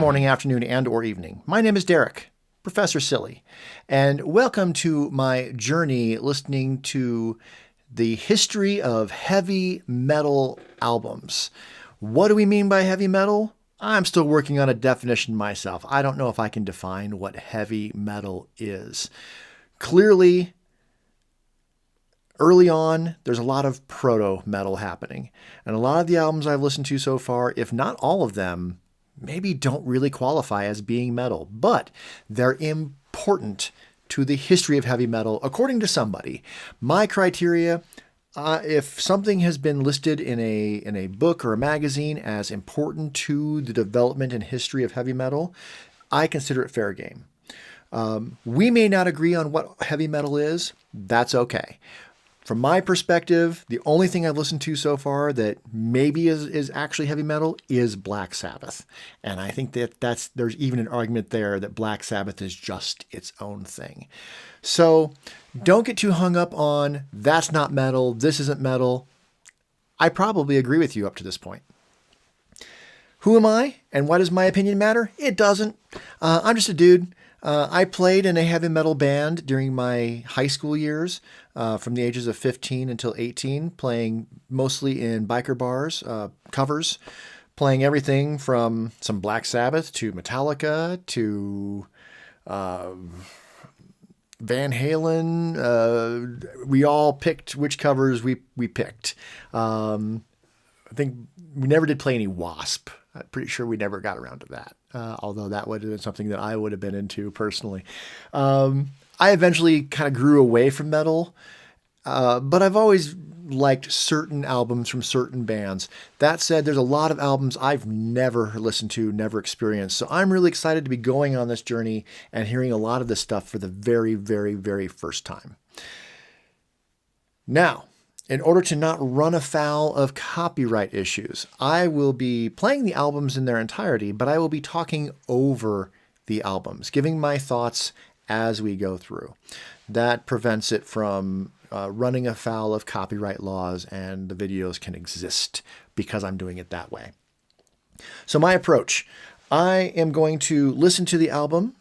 morning, afternoon, and or evening. My name is Derek, Professor Silly, and welcome to my journey listening to the history of heavy metal albums. What do we mean by heavy metal? I'm still working on a definition myself. I don't know if I can define what heavy metal is. Clearly, early on, there's a lot of proto-metal happening. And a lot of the albums I've listened to so far, if not all of them, maybe don't really qualify as being metal. But they're important to the history of heavy metal, according to somebody. My criteria, if something has been listed in a book or a magazine as important to the development and history of heavy metal, I consider it fair game. We may not agree on what heavy metal is. That's okay. From my perspective, the only thing I've listened to so far that maybe is actually heavy metal is Black Sabbath. And I think there's even an argument there that Black Sabbath is just its own thing. So don't get too hung up on that's not metal, this isn't metal. I probably agree with you up to this point. Who am I and why does my opinion matter? It doesn't. I'm just a dude. I played in a heavy metal band during my high school years, from the ages of 15 until 18, playing mostly in biker bars, covers, playing everything from some Black Sabbath to Metallica to Van Halen. We all picked which covers we picked. I think we never did play any Wasp. I'm pretty sure we never got around to that, although that would have been something that I would have been into personally. I eventually kind of grew away from metal, but I've always liked certain albums from certain bands. That said, there's a lot of albums I've never listened to, never experienced. So I'm really excited to be going on this journey and hearing a lot of this stuff for the very, very, very first time. Now, in order to not run afoul of copyright issues, I will be playing the albums in their entirety, but I will be talking over the albums, giving my thoughts as we go through. That prevents it from running afoul of copyright laws, and the videos can exist because I'm doing it that way. So my approach, I am going to listen to the album,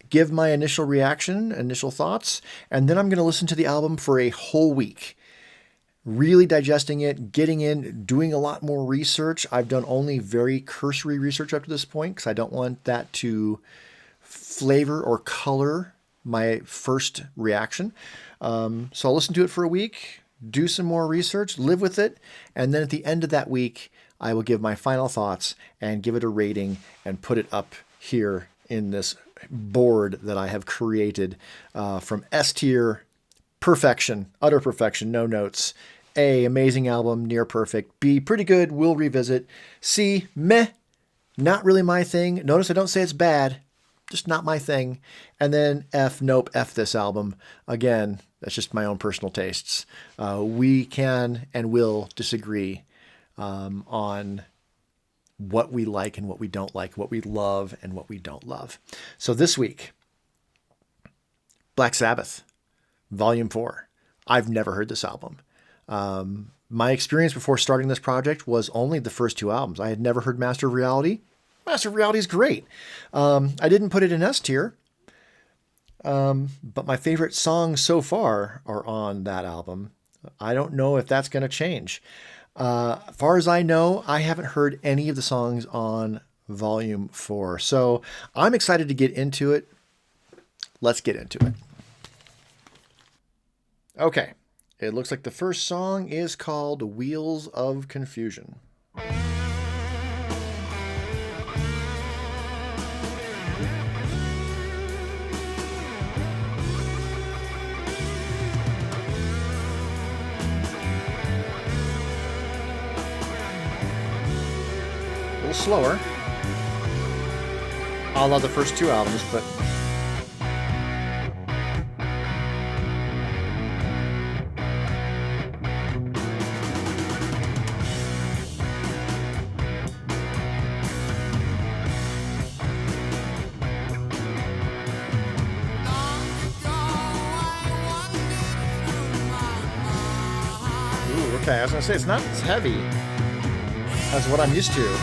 give my initial reaction, initial thoughts, and then I'm going to listen to the album for a whole week. Really digesting it, getting in, doing a lot more research. I've done only very cursory research up to this point because I don't want that to flavor or color my first reaction. So I'll listen to it for a week, do some more research, live with it, and then at the end of that week, I will give my final thoughts and give it a rating and put it up here in this board that I have created from S tier, perfection, utter perfection, no notes. A, amazing album, near perfect. B, pretty good, will revisit. C, meh, not really my thing. Notice I don't say it's bad, just not my thing. And then F, nope, F this album. Again, that's just my own personal tastes. We can and will disagree on what we like and what we don't like, what we love and what we don't love. So this week, Black Sabbath, Volume 4. I've never heard this album. My experience before starting this project was only the first two albums. I had never heard Master of Reality. Master of Reality is great. I didn't put it in S tier, but my favorite songs so far are on that album. I don't know if that's going to change. As far as I know, I haven't heard any of the songs on Volume 4. So I'm excited to get into it. Let's get into it. Okay, it looks like the first song is called Wheels of Confusion. A little slower, a la the first two albums, but okay, I was going to say, it's not as heavy as what I'm used to.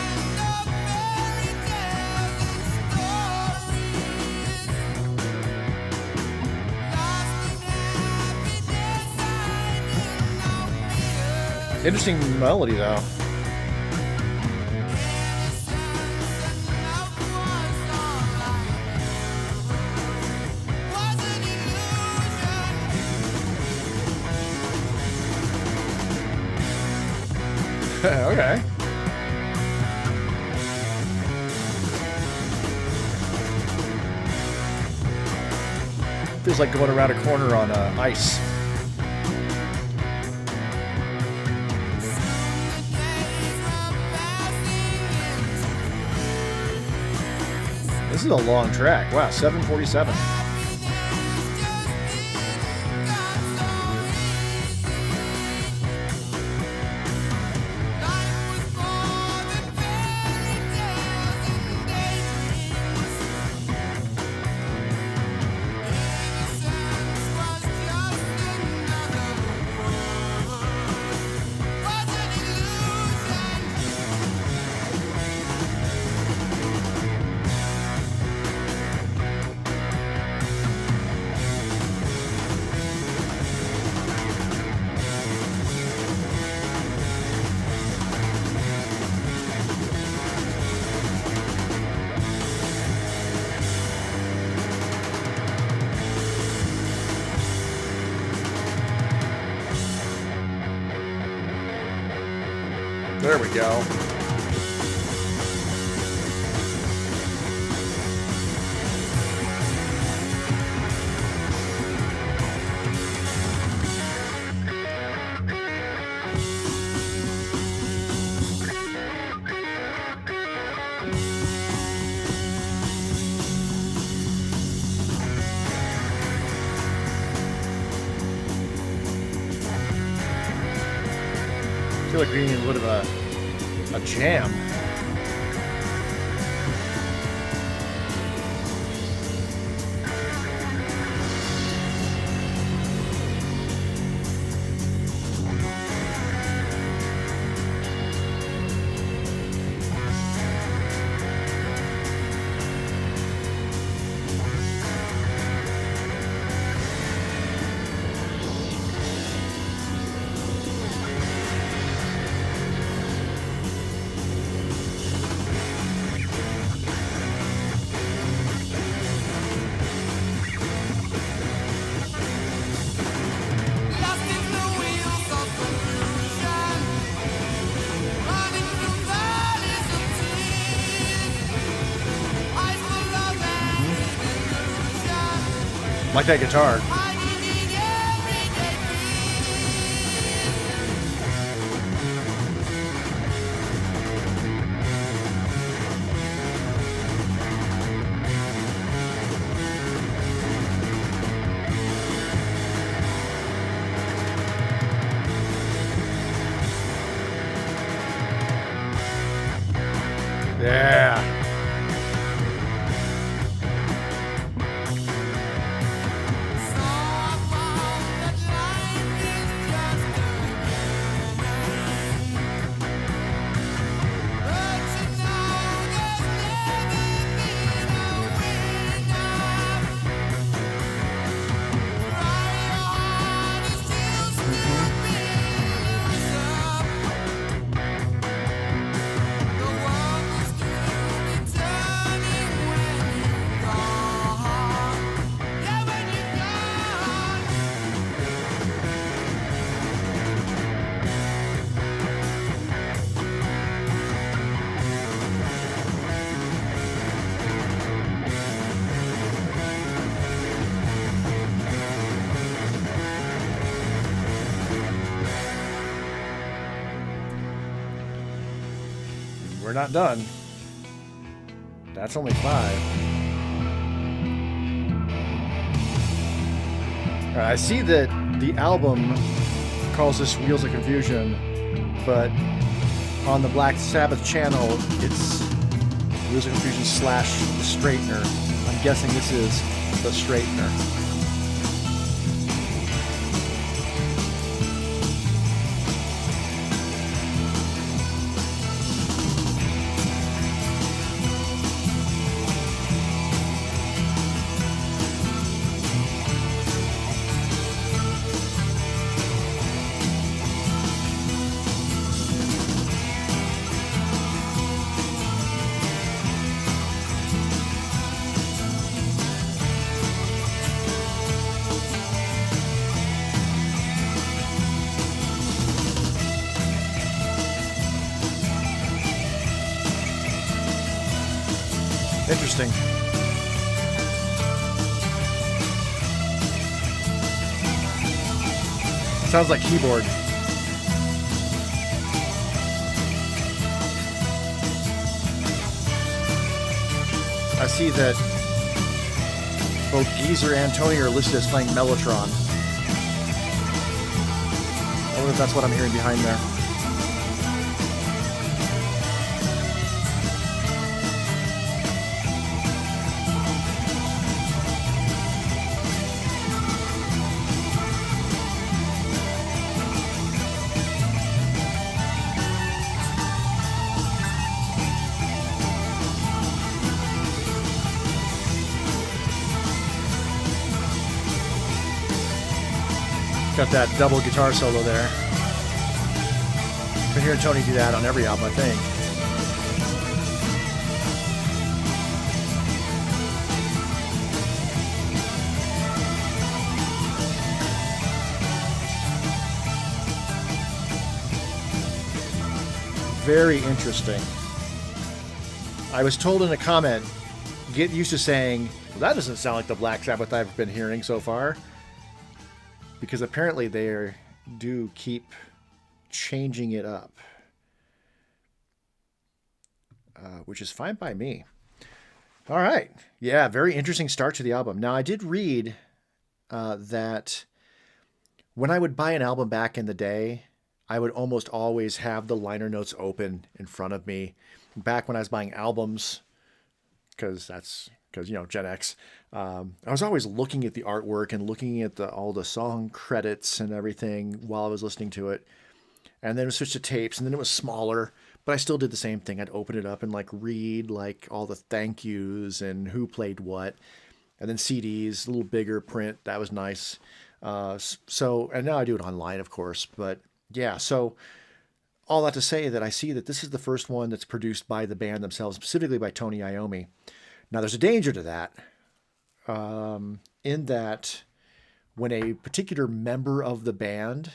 Interesting melody, though. Okay. Feels like going around a corner on ice. This is a long track. Wow, 7:47. There we go. I feel like we need a little bit of a jam. Like that guitar. Yeah. We're not done. That's only 5. All right, I see that the album calls this Wheels of Confusion, but on the Black Sabbath channel, it's Wheels of Confusion / The Straightener. I'm guessing this is The Straightener. Interesting. Sounds like keyboard. I see that both Geezer and Tony are listed as playing Mellotron. I wonder if that's what I'm hearing behind there. Got that double guitar solo there. Been hearing Tony do that on every album, I think. Very interesting. I was told in a comment, get used to saying, well, that doesn't sound like the Black Sabbath I've been hearing so far. Because apparently they do keep changing it up. Which is fine by me. All right. Yeah, very interesting start to the album. Now, I did read that when I would buy an album back in the day, I would almost always have the liner notes open in front of me. Back when I was buying albums, because, you know, Gen X, I was always looking at the artwork and looking at all the song credits and everything while I was listening to it. And then it was switched to tapes, and then it was smaller, but I still did the same thing. I'd open it up and like read like all the thank yous and who played what. And then CDs, a little bigger print. That was nice. And now I do it online, of course. But yeah, so all that to say that I see that this is the first one that's produced by the band themselves, specifically by Tony Iommi. Now, there's a danger to that, in that when a particular member of the band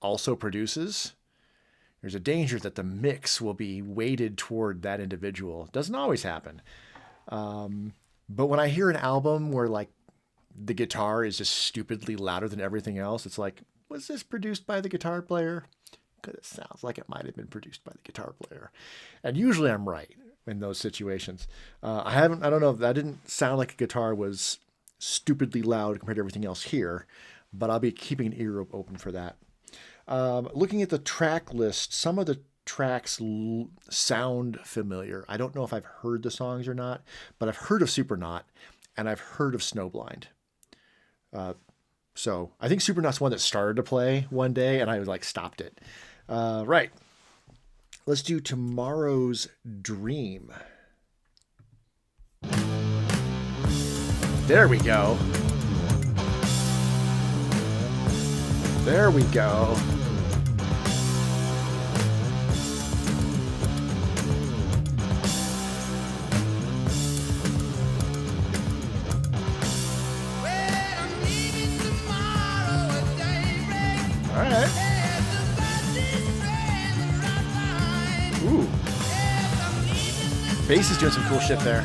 also produces, there's a danger that the mix will be weighted toward that individual. It doesn't always happen. But when I hear an album where like the guitar is just stupidly louder than everything else, it's like, was this produced by the guitar player? Because it sounds like it might have been produced by the guitar player. And usually I'm right in those situations. I don't know if that didn't sound like a guitar was stupidly loud compared to everything else here, but I'll be keeping an ear open for that. Looking at the track list, some of the tracks sound familiar. I don't know if I've heard the songs or not, but I've heard of Supernaut and I've heard of Snowblind. So I think Supernaut's one that started to play one day and I like stopped it. Right. Let's do Tomorrow's Dream. There we go. There we go. All right. Ooh. Bass is doing some cool shit there.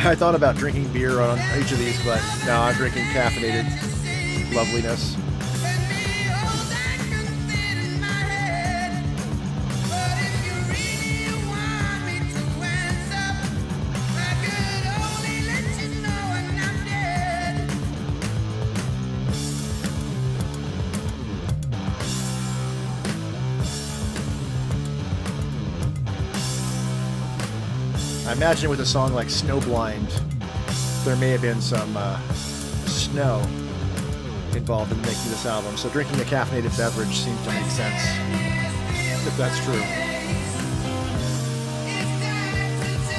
I thought about drinking beer on each of these, but no, I'm drinking caffeinated loveliness. I imagine with a song like Snowblind, there may have been some snow involved in making this album. So drinking a caffeinated beverage seems to make sense, if that's true.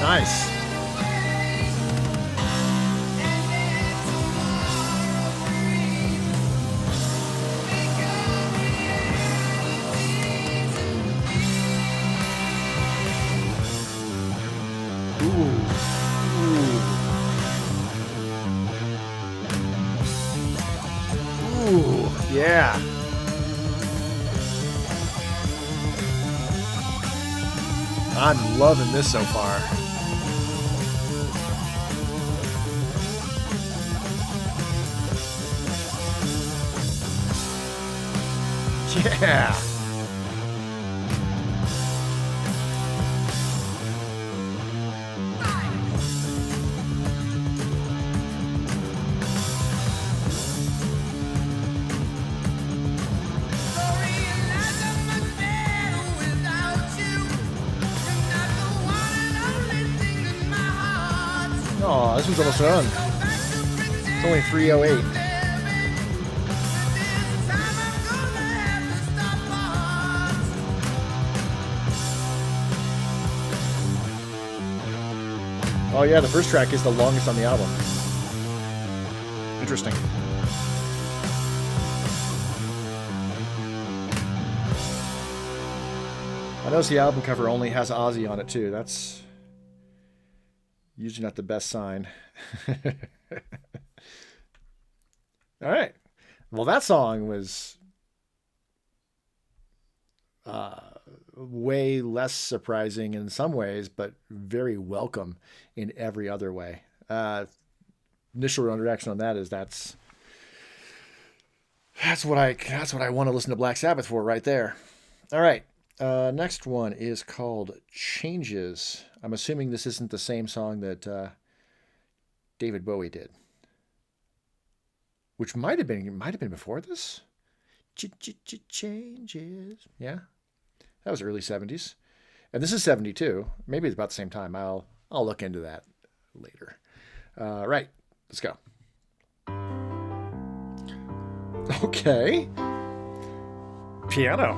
Nice. Yeah. I'm loving this so far. Yeah. Oh, this one's almost done. It's only 3:08. Oh yeah, the first track is the longest on the album. Interesting. I notice the album cover only has Ozzy on it too. That's usually not the best sign. All right. Well, that song was way less surprising in some ways, but very welcome in every other way. Initial reaction on that is that's what I want to listen to Black Sabbath for right there. All right. Next one is called Changes. I'm assuming this isn't the same song that David Bowie did, which might have been before this. Changes. Yeah, that was early 70s, and this is 72. Maybe it's about the same time. I'll look into that later. Right, let's go. Okay, piano.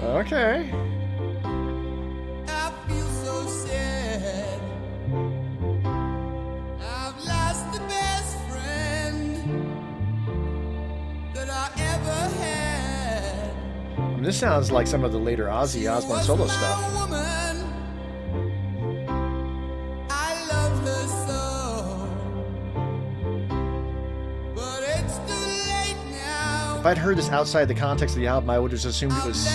Okay. I feel so sad. I've lost the best friend that I ever had. I mean, this sounds like some of the later Ozzy Osbourne solo stuff. Woman. I love her so. But it's too late now. If I'd heard this outside the context of the album, I would have just assumed it was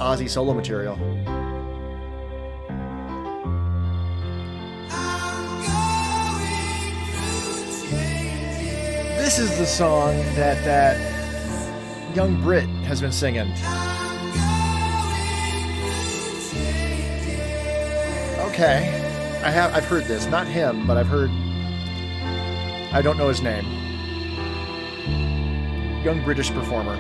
Ozzy solo material. This is the song that young Brit has been singing. Okay, I've heard this, not him, but I've heard. I don't know his name. Young British performer.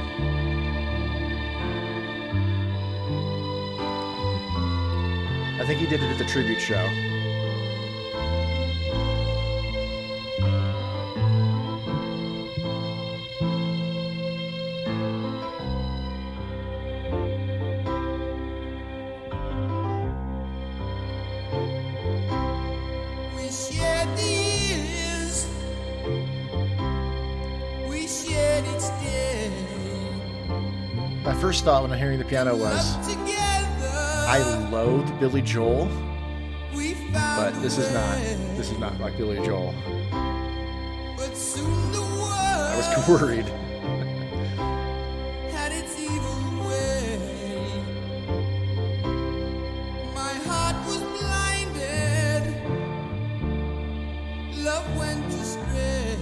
I think he did it at the tribute show. We shared the years. We shared each day. My first thought when hearing the piano was, I loathe Billy Joel, but this is not like Billy Joel. I was worried. Had its evil way. My heart was blinded. Love went astray.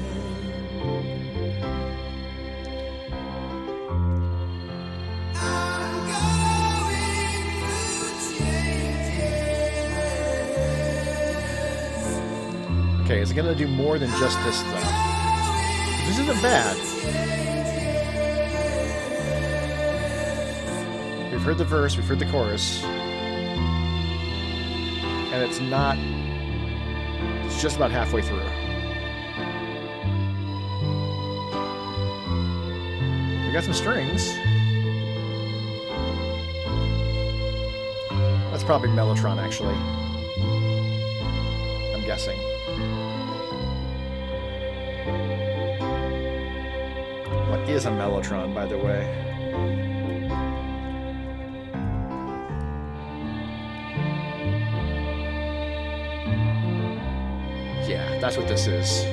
I'm going through changes. Okay, is it gonna do more than just this though? This isn't bad. We've heard the verse, we've heard the chorus, and it's just about halfway through. We got some strings. That's probably Mellotron, actually. I'm guessing. What is a Mellotron, by the way? Yeah. That's what this is.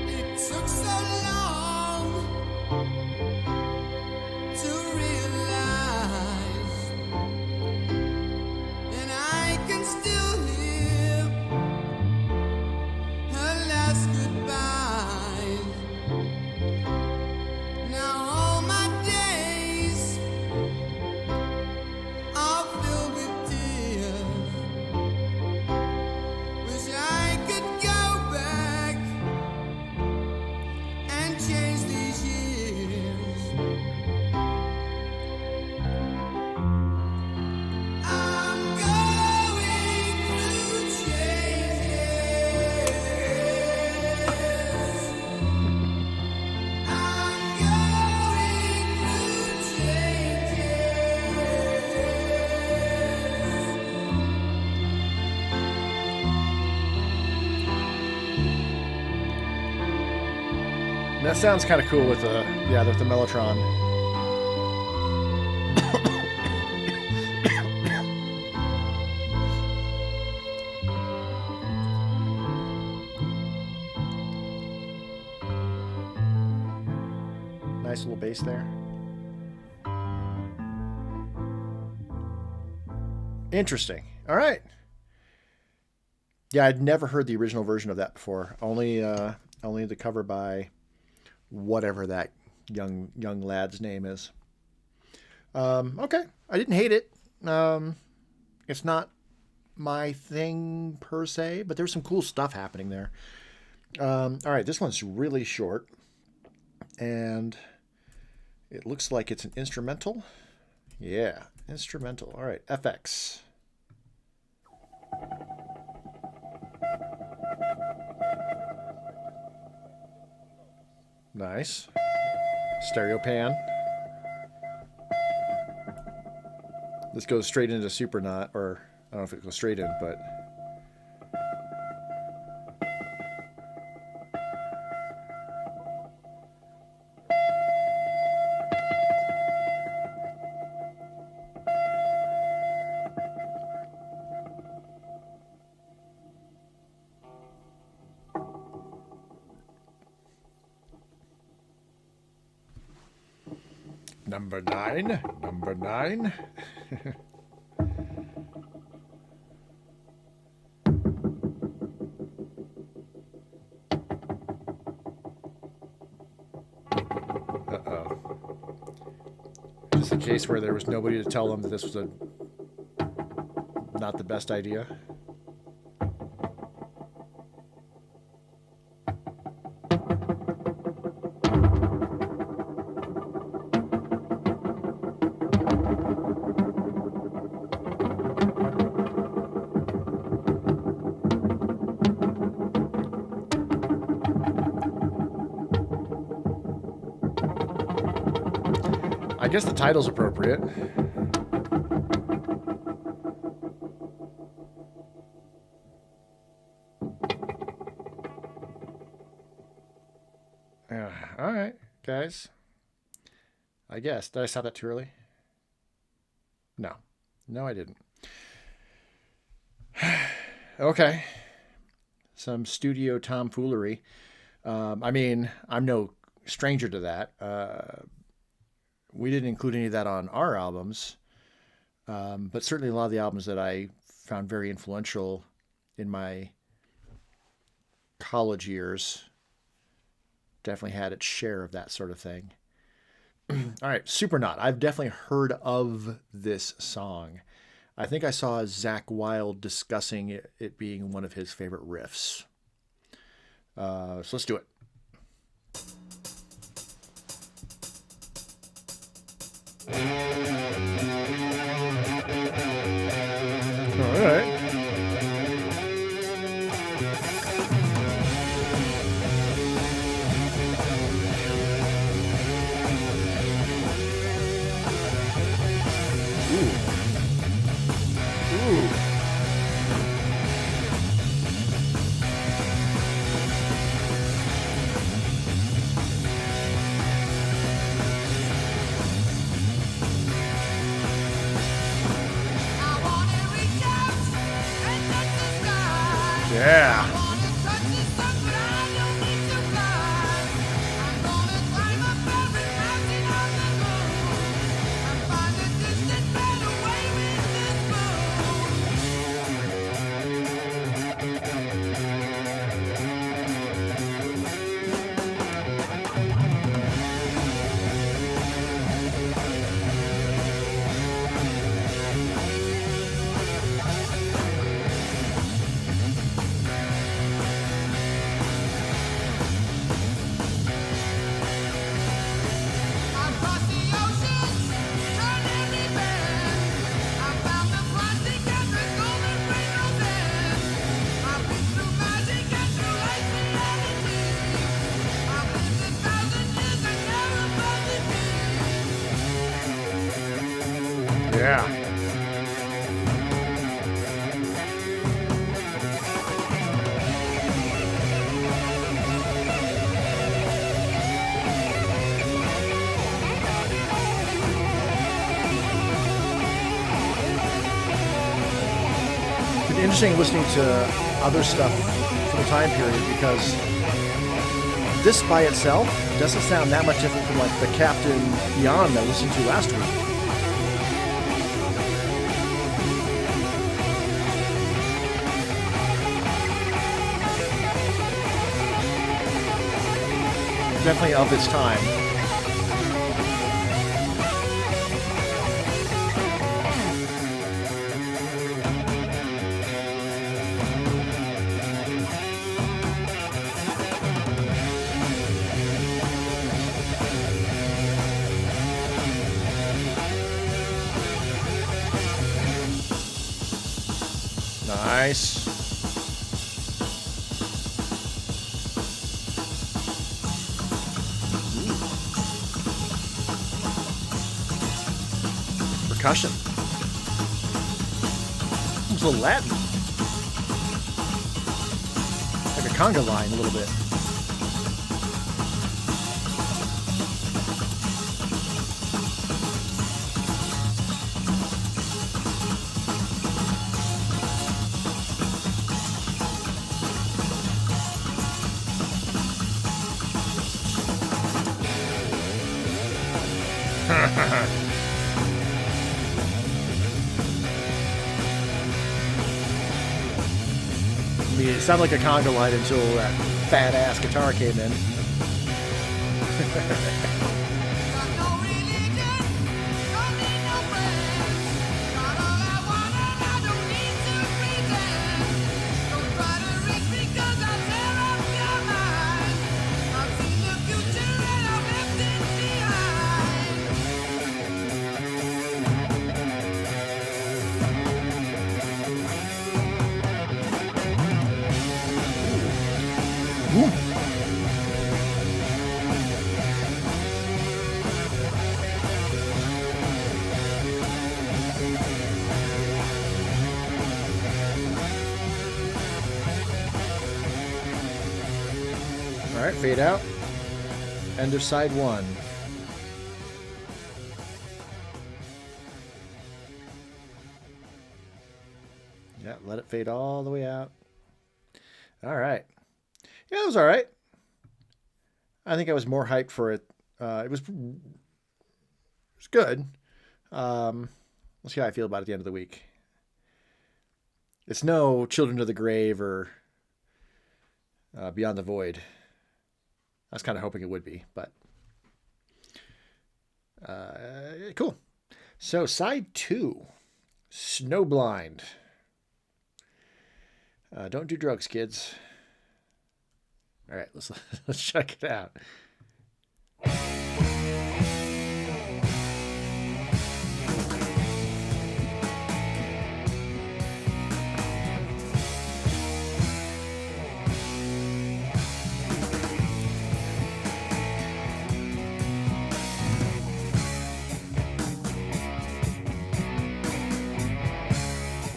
It took so long to realize, and I can still hear her last goodbye. Now all my days are filled with tears. Wish I could go back and change these years. I'm going through changes. I'm going through changes. That sounds kind of cool with the with the Mellotron. Nice little bass there. Interesting. All right. Yeah, I'd never heard the original version of that before. Only the cover by whatever that young lad's name is. Okay, I didn't hate it. It's not my thing per se, but there's some cool stuff happening there. All right, this one's really short, and it looks like it's an instrumental. Yeah, instrumental. All right, FX. Nice. Stereo pan. This goes straight into Supernaut, or I don't know if it goes straight in, but... Number 9. Number 9. Uh-oh. Is this a case where there was nobody to tell them that this was not the best idea? I guess the title's appropriate. All right, guys. I guess. Did I stop that too early? No. No, I didn't. Okay. Some studio tomfoolery. I mean, I'm no stranger to that. We didn't include any of that on our albums, but certainly a lot of the albums that I found very influential in my college years definitely had its share of that sort of thing. All right, Supernaut. I've definitely heard of this song. I think I saw Zach Wilde discussing it being one of his favorite riffs. So let's do it. All right. Yeah. It's been interesting listening to other stuff from the time period because this by itself doesn't sound that much different from like the Captain Beyond that I listened to last week. Definitely of its time. Nice. Percussion. It's a little Latin. Like a conga line a little bit. I mean, it sounded like a conga line until that fat ass guitar came in. Got no religion, don't need no friends. Got all I want and I don't need to pretend. Don't try to reach me 'cause I'll tear up your mind. I've seen the future and I've left it Ooh. All right, fade out. End of side one. Yeah, let it fade all the way out. All right. Yeah, it was all right. I think I was more hyped for it. It was good. We'll see how I feel about it at the end of the week. It's no Children of the Grave or Beyond the Void. I was kind of hoping it would be, but cool. So side 2, Snowblind. Don't do drugs, kids. All right, let's check it out.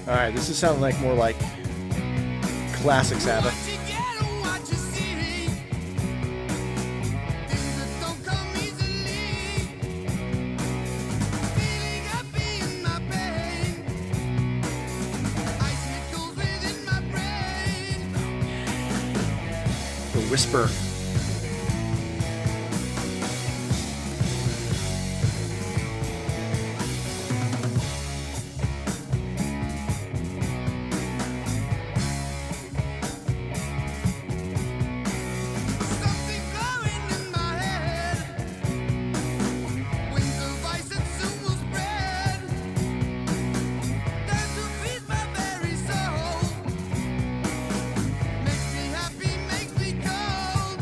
All right, this is sounding like more like classic Sabbath. What you get or what you see. Things that don't come easily. Feeling happy in my pain. Icicles within my brain. The Whisper. Something glowing in my head. Wings of ice that soon will spread. Time to feed my very soul. Makes me happy, makes me cold.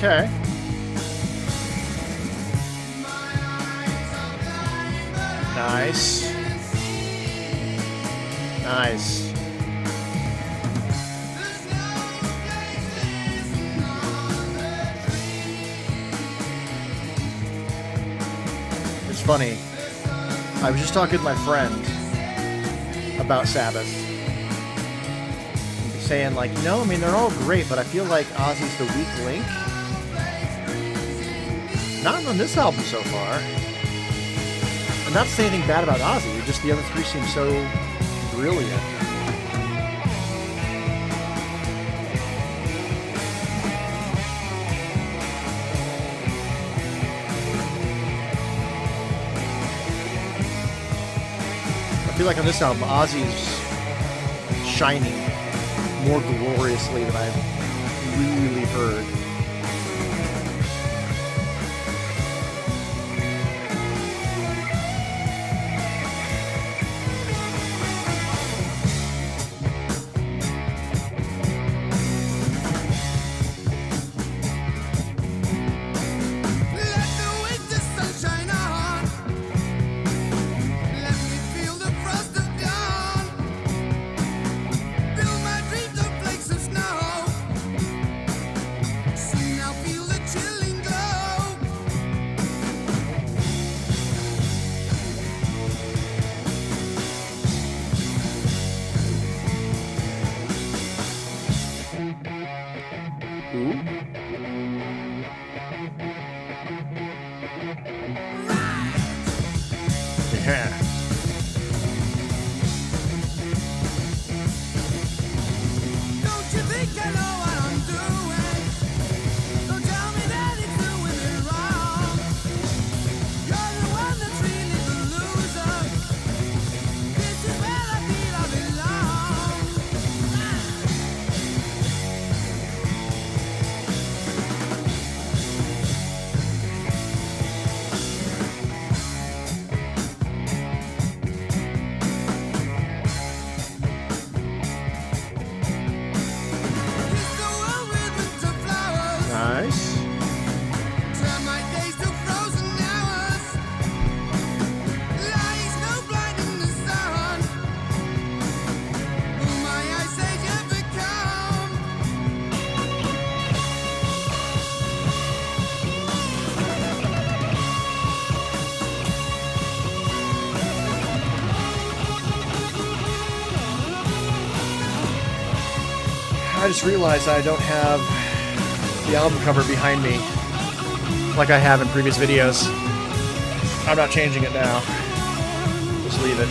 Okay. Nice. Nice. It's funny. I was just talking to my friend about Sabbath. Saying like, I mean, they're all great, but I feel like Ozzy's the weak link. Not on this album so far. And not to say anything bad about Ozzy, just the other three seem so brilliant. I feel like on this album, Ozzy's shining more gloriously than I've really heard. I just realized I don't have the album cover behind me like I have in previous videos. I'm not changing it now. Just leave it.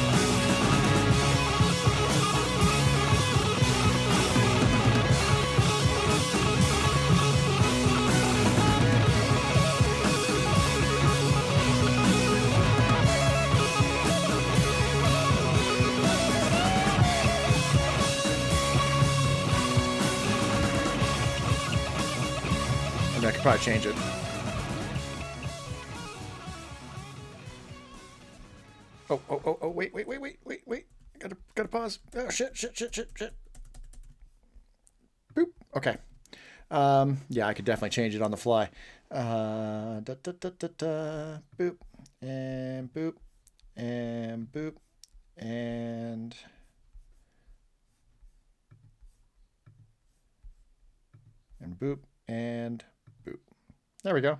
I could probably change it. Oh, wait. Gotta pause. Oh, shit. Boop. Okay. Yeah, I could definitely change it on the fly. Boop. And boop. And boop. And... and boop. And... boop. There we go.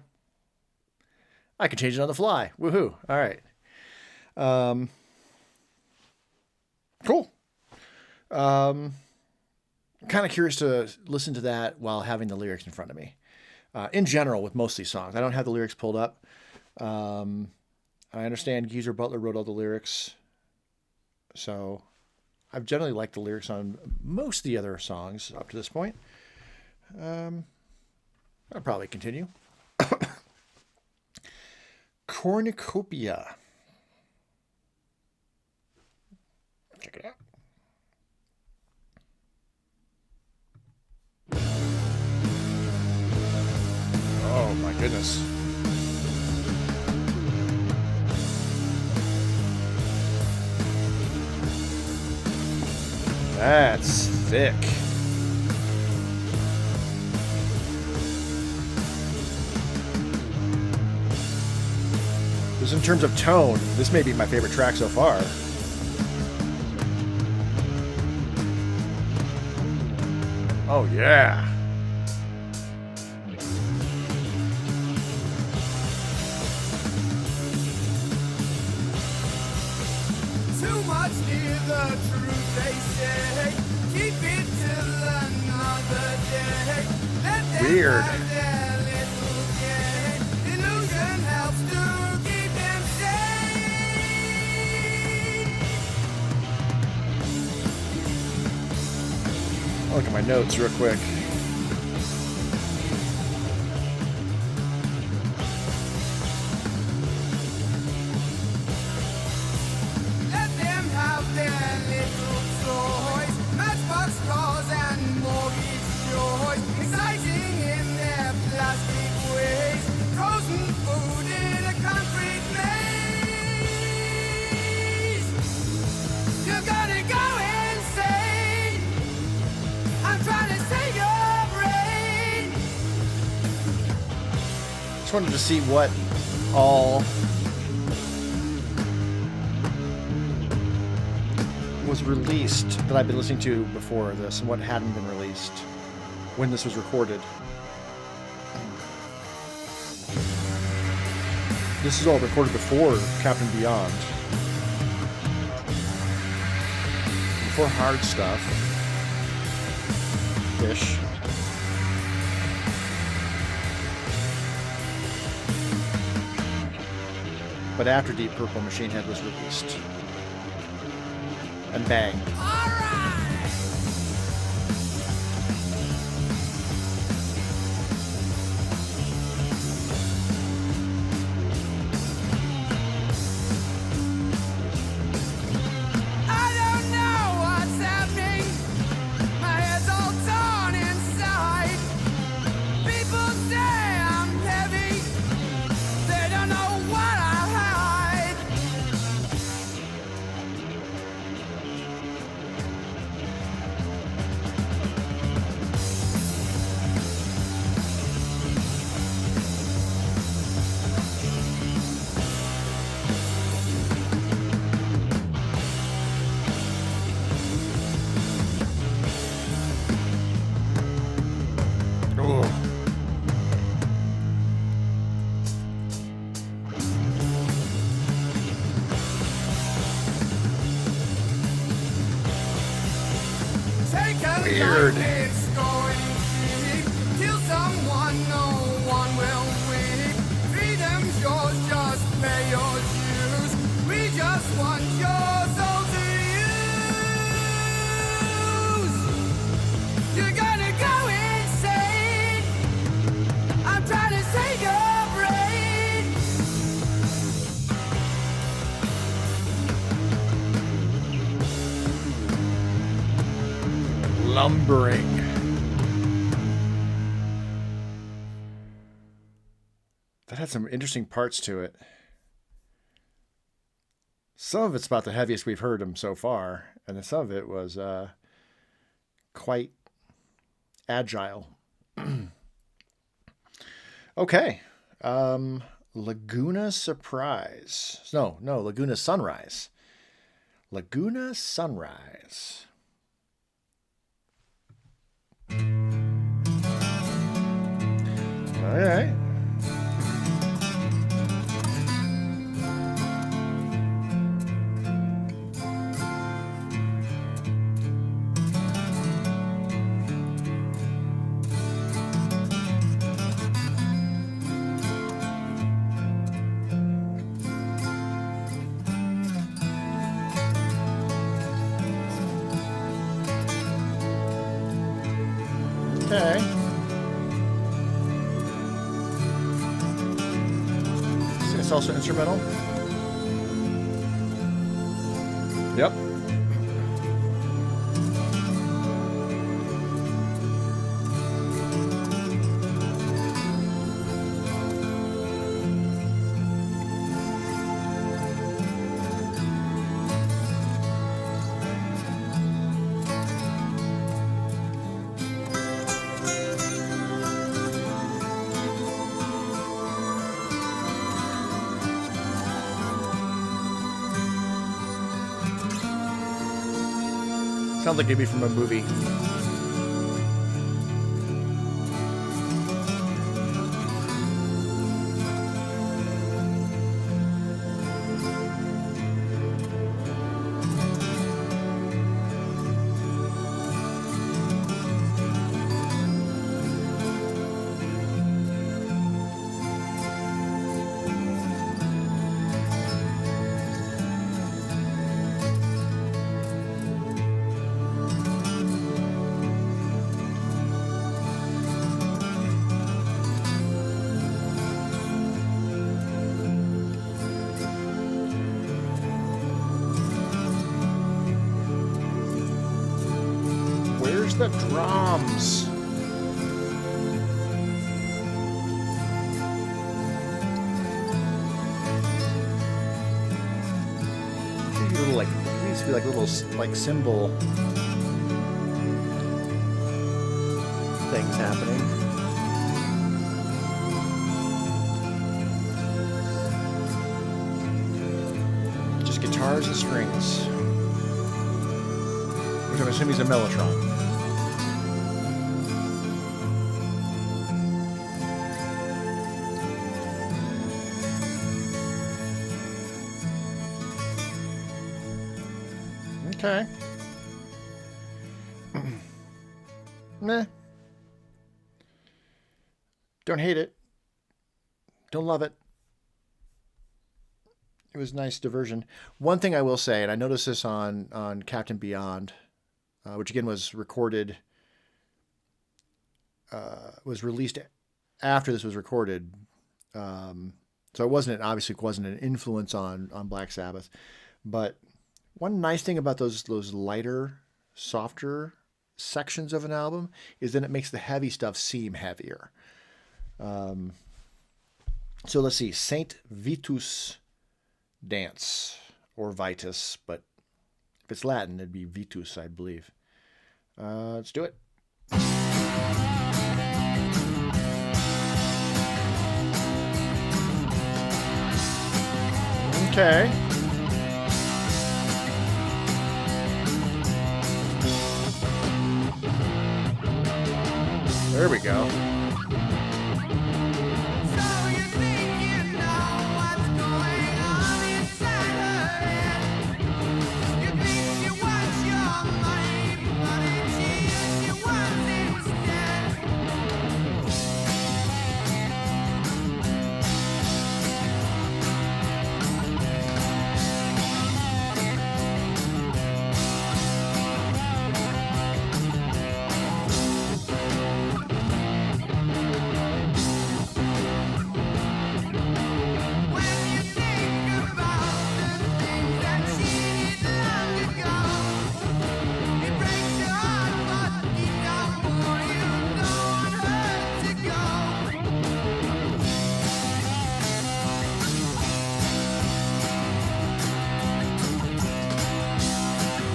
I can change it on the fly. Woohoo. All right. Cool. I'm kind of curious to listen to that while having the lyrics in front of me. In general, with most of these songs, I don't have the lyrics pulled up. I understand Geezer Butler wrote all the lyrics. So I've generally liked the lyrics on most of the other songs up to this point. I'll probably continue. Cornucopia. Check it out. Oh my goodness. That's thick. Just in terms of tone, this may be my favorite track so far. Oh yeah. Too much near the truth, they say. Keep it till another day. Let them Weird. have their little game. Illusion helps to keep them sane. I'll look at my notes real quick. Let them have their little toys. Matchbox straws and mortgage joys. Exciting in their plastic ways. Frozen food in a concrete maze. You're gonna go insane. I'm trying to save your brain. Just wanted to see what all was released that I've been listening to before this and what hadn't been released when this was recorded. This is all recorded before Captain Beyond. Before hard stuff. Ish. But after Deep Purple, Machine Head was released. And bang. I don't know what's happening. My head's all torn inside. People say I'm heavy. They don't know what I hide. Ugh. Take a Weird. life, it's going deep. Kill someone, no one will weep. Freedom's yours, just pay your dues. We just want your soul to use. You're gonna go insane. I'm trying to save your brain. Lumbering. That had some interesting parts to it. Some of it's about the heaviest we've heard him so far, and then some of it was quite agile. Okay. Laguna Surprise. No, Laguna Sunrise. Laguna Sunrise. All right. Okay. It's also instrumental. Yep. Sounds like maybe from a movie. Where's the drums? Little like there needs to be like little like cymbal things happening. Just guitars and strings. Which I'm assuming is a mellotron. Okay. Meh. Don't hate it. Don't love it. It was nice diversion. One thing I will say, and I noticed this on Captain Beyond, which again was recorded, was released after this was recorded. So it wasn't an influence on Black Sabbath, but one nice thing about those lighter, softer sections of an album is then it makes the heavy stuff seem heavier. So let's see, Saint Vitus Dance, or Vitus, but if it's Latin, it'd be Vitus, I believe. Let's do it. Okay. There we go. So you think you know what's going on inside her head? You think you want your money, but it's you you want instead. When you think about the things that she did long ago, it breaks your heart, but deep down for you don't hurt to go.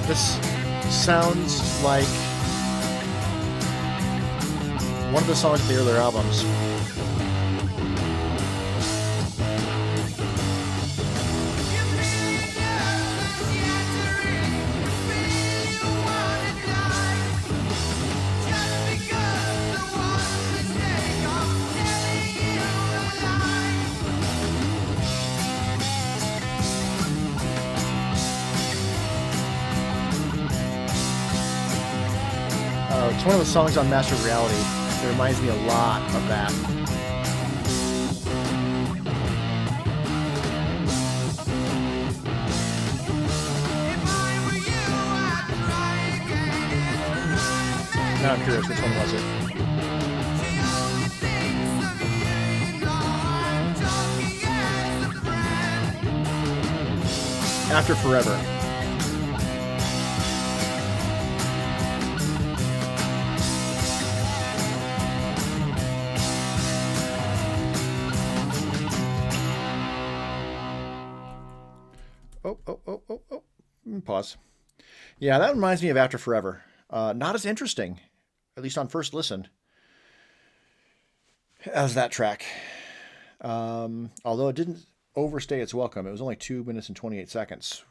This sounds like one of the songs in the earlier albums. You really nervous, shattering, really wanna die, just because the one mistake of telling you a lie. It's one of the songs on Master of Reality. It reminds me a lot of that. If I were you, I'd try again and try Now I'm curious, which one was it? She only thinks of you, you know I'm talking as a friend. After Forever. Oh. Pause. Yeah, that reminds me of After Forever. Not as interesting, at least on first listen, as that track. Although it didn't overstay its welcome. It was only 2 minutes and 28 seconds.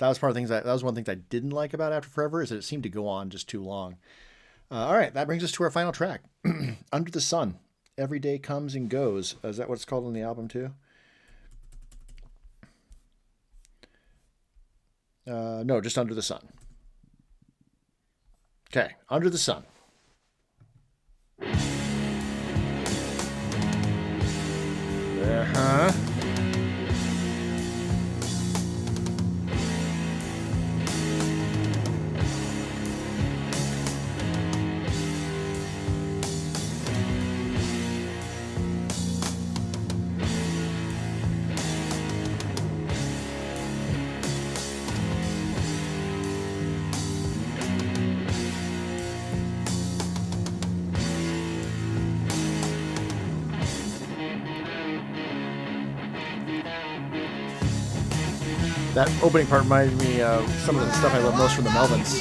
that was part of things that was one of the things I didn't like about After Forever, is that it seemed to go on just too long. All right, that brings us to our final track, Under the Sun. Every Day Comes and Goes. Is that what it's called on the album too? No, just Under the Sun. Okay, Under the Sun. Uh-huh. That opening part reminded me of some of the stuff I love most from the Melvins.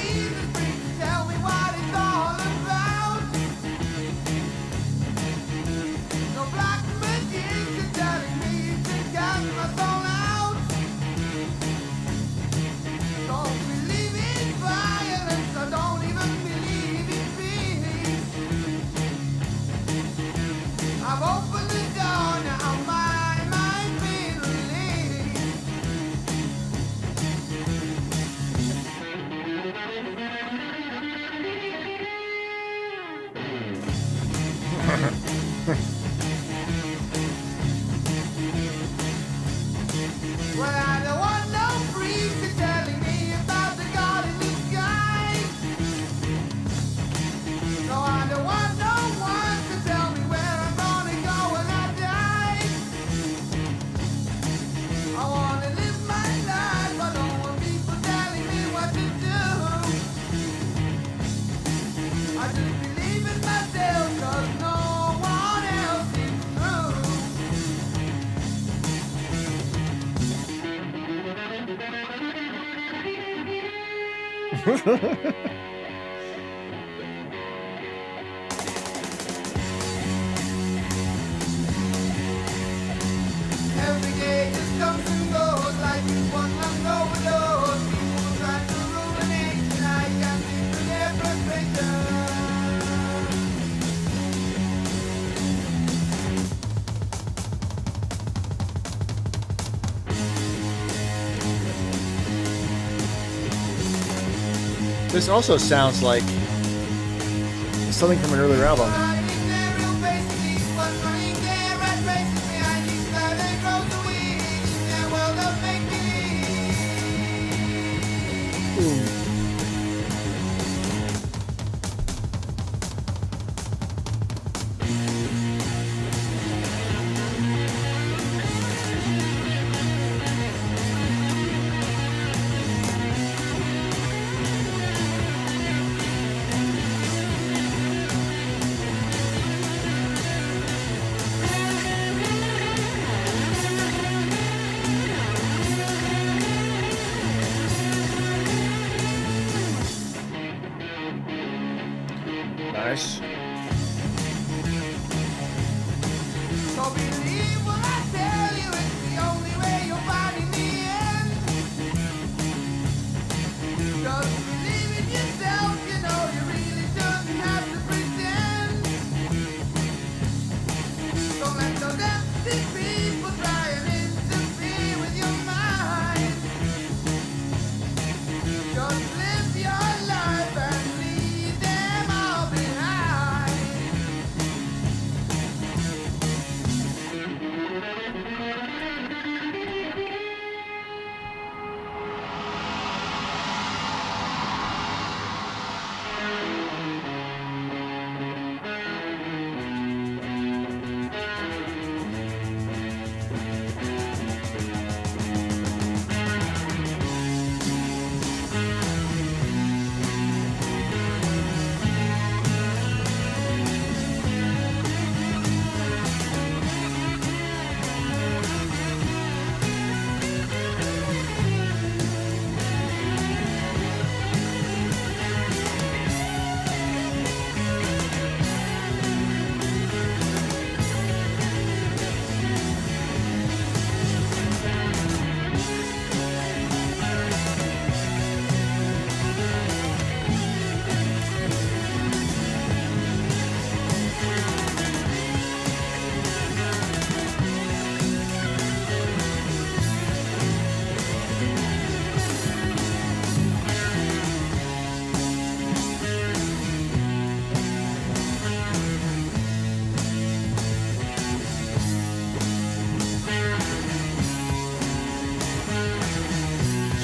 Tell me what it's all about. No black magician telling me to cast my soul out. Don't believe in violence, I don't even believe in peace. I've opened the door, now my mind's been released. Well, I don't want no preacher telling me about the God in the sky. No, I don't want no one to tell me where I'm gonna go when I die. I wanna live my life, I don't want people telling me what to do. I just believe in myself, 'cause no one else is true. Every day just comes and goes like it's one long overdose. People try to ruinate, and I can't see through their frustration. This also sounds like something from an earlier album. Running their real faces, but running their red races behind each other, they grow so weak in their world of make-believe. Nice. So believe what I tell you, it's the only way you'll find in the end. Just believe in yourself, you know you really shouldn't have to pretend. Don't let those empty people try and interfere with your mind. Just live your life and leave them all behind.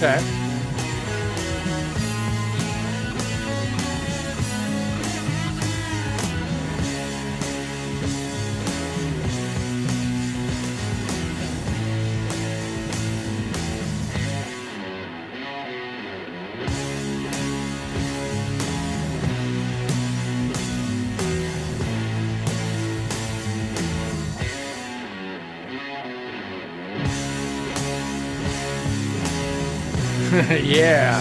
Okay. Yeah.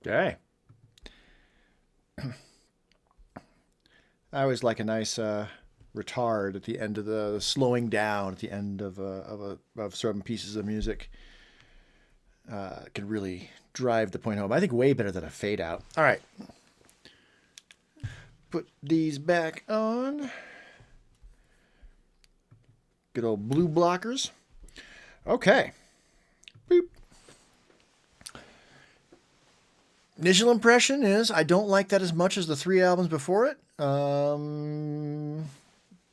Okay. I always like a nice retard at the end of the slowing down at the end of certain pieces of music. Can really drive the point home. I think way better than a fade out. All right. Put these back on. Good old blue blockers. Okay. Boop. Initial impression is I don't like that as much as the 3 albums before it.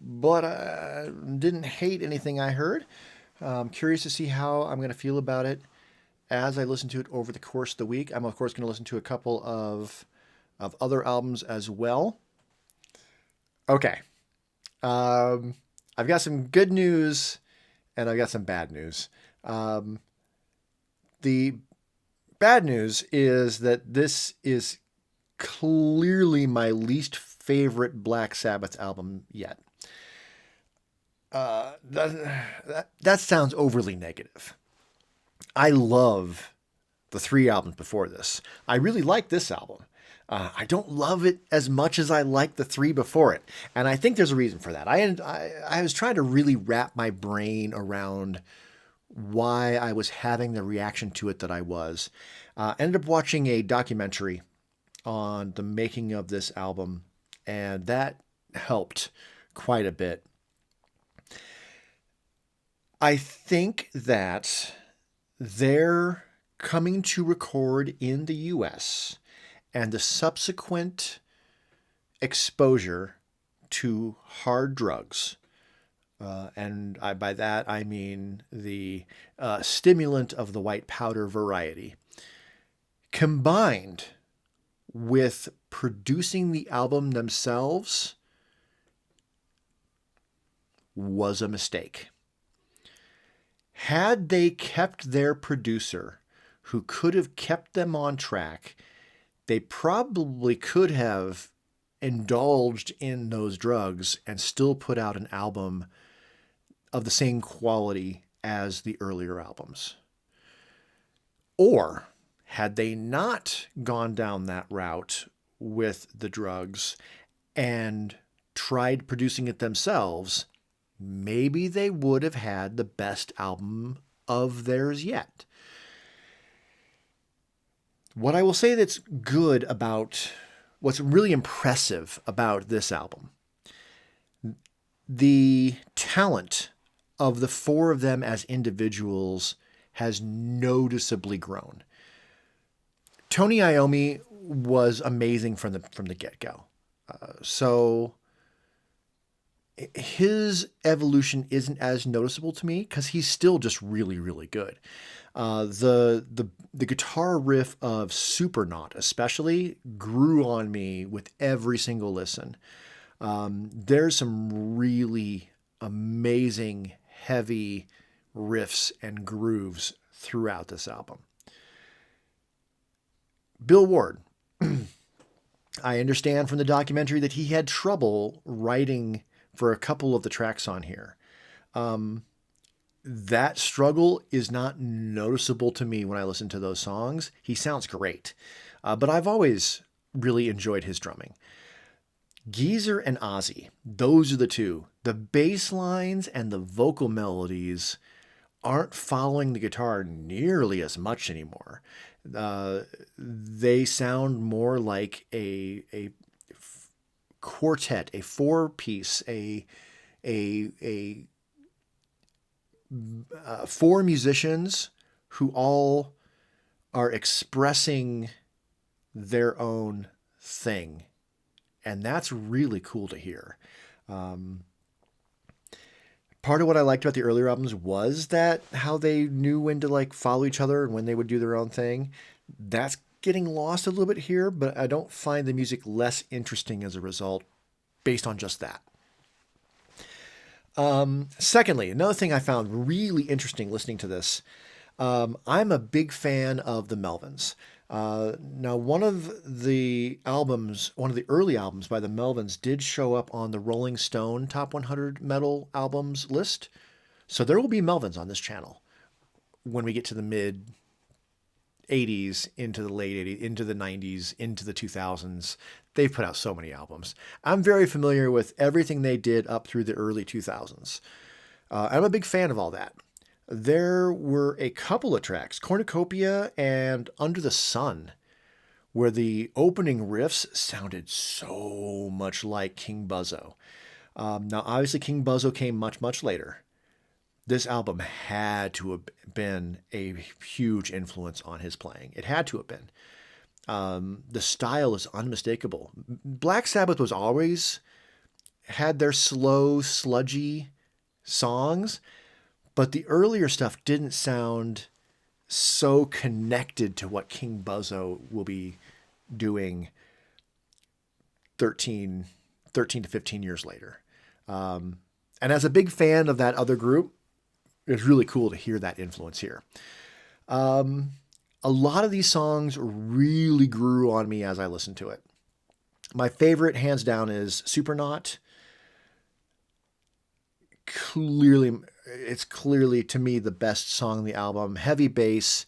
But I didn't hate anything I heard. I'm curious to see how I'm going to feel about it as I listen to it over the course of the week. I'm, of course, going to listen to a couple of other albums as well. Okay. I've got some good news and I've got some bad news. The bad news is that this is clearly my least favorite Black Sabbath album yet. That sounds overly negative. I love the 3 albums before this. I really like this album. I don't love it as much as I like the 3 before it. And I think there's a reason for that. I was trying to really wrap my brain around why I was having the reaction to it that I was. Ended up watching a documentary on the making of this album, and that helped quite a bit. I think that they're coming to record in the US and the subsequent exposure to hard drugs, by that I mean the stimulant of the white powder variety, combined with producing the album themselves, was a mistake. Had they kept their producer, who could have kept them on track, they probably could have indulged in those drugs and still put out an album of the same quality as the earlier albums. Or had they not gone down that route with the drugs and tried producing it themselves, maybe they would have had the best album of theirs yet. What I will say that's good about, what's really impressive about this album, the talent of the 4 of them as individuals has noticeably grown. Tony Iommi was amazing from the get-go. So his evolution isn't as noticeable to me because he's still just really, really good. The guitar riff of Supernaut especially grew on me with every single listen. There's some really amazing heavy riffs and grooves throughout this album. Bill Ward. I understand from the documentary that he had trouble writing for a couple of the tracks on here. That struggle is not noticeable to me when I listen to those songs. He sounds great, but I've always really enjoyed his drumming. Geezer and Ozzy, those are the 2. The bass lines and the vocal melodies aren't following the guitar nearly as much anymore. They sound more like a quartet, a 4-piece, a 4 musicians who all are expressing their own thing And that's really cool to hear. Part of what I liked about the earlier albums was that how they knew when to like follow each other and when they would do their own thing. That's getting lost a little bit here, but I don't find the music less interesting as a result based on just that. Secondly, another thing I found really interesting listening to this, I'm a big fan of the Melvins. Now, one of the early albums by the Melvins did show up on the Rolling Stone Top 100 Metal Albums list. So there will be Melvins on this channel when we get to the mid 80s, into the late 80s, into the 90s, into the 2000s. They've put out so many albums. I'm very familiar with everything they did up through the early 2000s. I'm a big fan of all that. There were a couple of tracks, Cornucopia and Under the Sun, where the opening riffs sounded so much like King Buzzo. Now, obviously, King Buzzo came much, much later. This album had to have been a huge influence on his playing. It had to have been. The style is unmistakable. Black Sabbath was always had their slow, sludgy songs, but the earlier stuff didn't sound so connected to what King Buzzo will be doing 13 to 15 years later. And as a big fan of that other group, it's really cool to hear that influence here. A lot of these songs really grew on me as I listened to it. My favorite, hands down, is Supernaut. It's clearly to me the best song on the album. Heavy bass,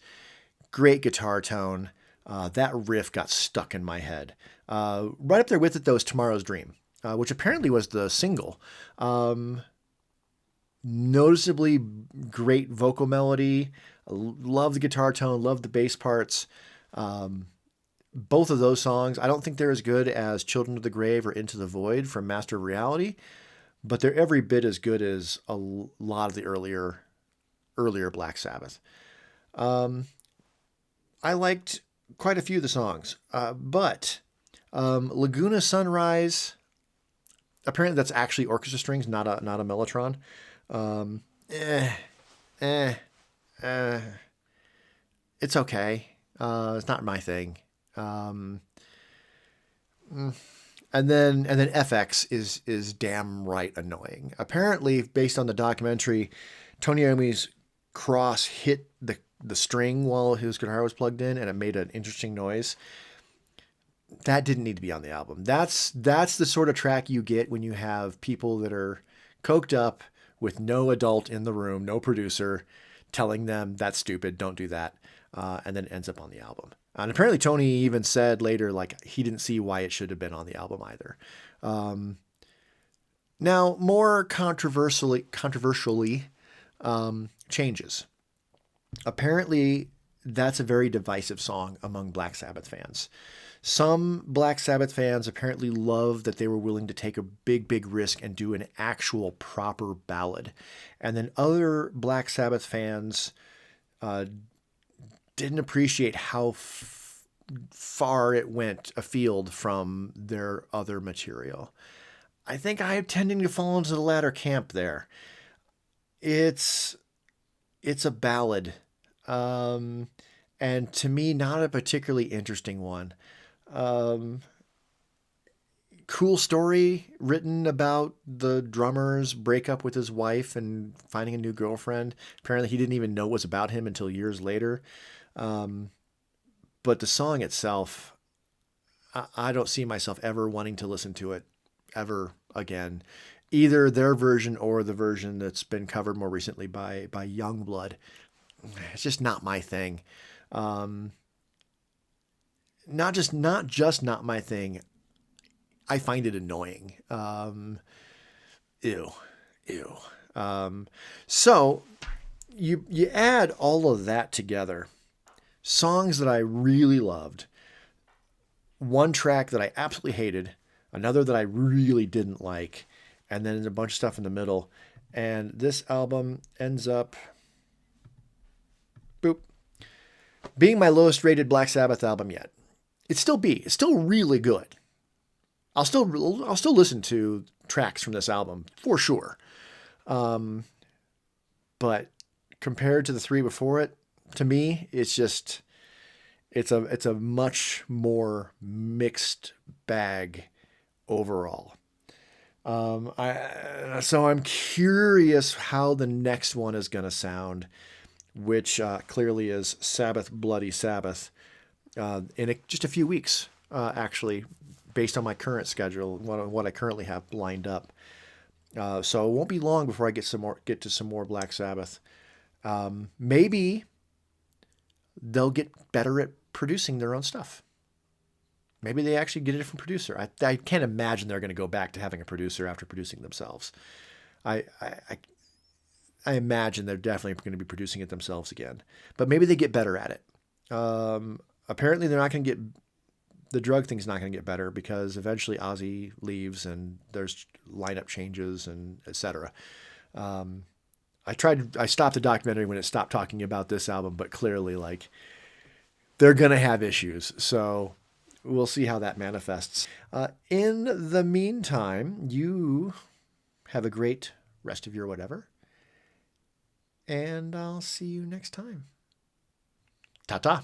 great guitar tone. That riff got stuck in my head. Right up there with it, though, is Tomorrow's Dream, which apparently was the single. Noticeably great vocal melody. Love the guitar tone, love the bass parts. Both of those songs, I don't think they're as good as Children of the Grave or Into the Void from Master of Reality, but they're every bit as good as a lot of the earlier Black Sabbath. I liked quite a few of the songs, but Laguna Sunrise, apparently that's actually orchestra strings, not a mellotron. It's okay. It's not my thing. And then FX is damn right annoying. Apparently, based on the documentary, Tony Iommi's cross hit the string while his guitar was plugged in, and it made an interesting noise. That didn't need to be on the album. That's the sort of track you get when you have people that are coked up with no adult in the room, no producer, telling them that's stupid, don't do that, and then it ends up on the album. And apparently Tony even said later, like, he didn't see why it should have been on the album either. Now, more controversially, Changes. Apparently, that's a very divisive song among Black Sabbath fans. Some Black Sabbath fans apparently loved that they were willing to take a big, big risk and do an actual proper ballad. And then other Black Sabbath fans didn't appreciate how far it went afield from their other material. I think I am tending to fall into the latter camp there. It's a ballad. And to me, not a particularly interesting one. Cool story written about the drummer's breakup with his wife and finding a new girlfriend. Apparently he didn't even know it was about him until years later. But the song itself, I don't see myself ever wanting to listen to it ever again. Either their version or the version that's been covered more recently by Youngblood. It's just not my thing. Not just not my thing. I find it annoying. Ew. So you add all of that together. Songs that I really loved. One track that I absolutely hated. Another that I really didn't like. And then a bunch of stuff in the middle. And this album ends up being my lowest rated Black Sabbath album yet. It's still really good. I'll still listen to tracks from this album for sure. But compared to the three before it, to me, it's a much more mixed bag overall. So I'm curious how the next one is going to sound, which clearly is Sabbath, Bloody Sabbath, just a few weeks, actually, based on my current schedule, what I currently have lined up. So it won't be long before I get to some more Black Sabbath. Maybe they'll get better at producing their own stuff. Maybe they actually get a different producer. I can't imagine they're going to go back to having a producer after producing themselves. I imagine they're definitely going to be producing it themselves again. But maybe they get better at it. Apparently, they're not going to get the drug thing's not going to get better because eventually Ozzy leaves and there's lineup changes and etc. I stopped the documentary when it stopped talking about this album, but clearly, like, they're going to have issues. So we'll see how that manifests. In the meantime, you have a great rest of your whatever. And I'll see you next time. Ta-ta.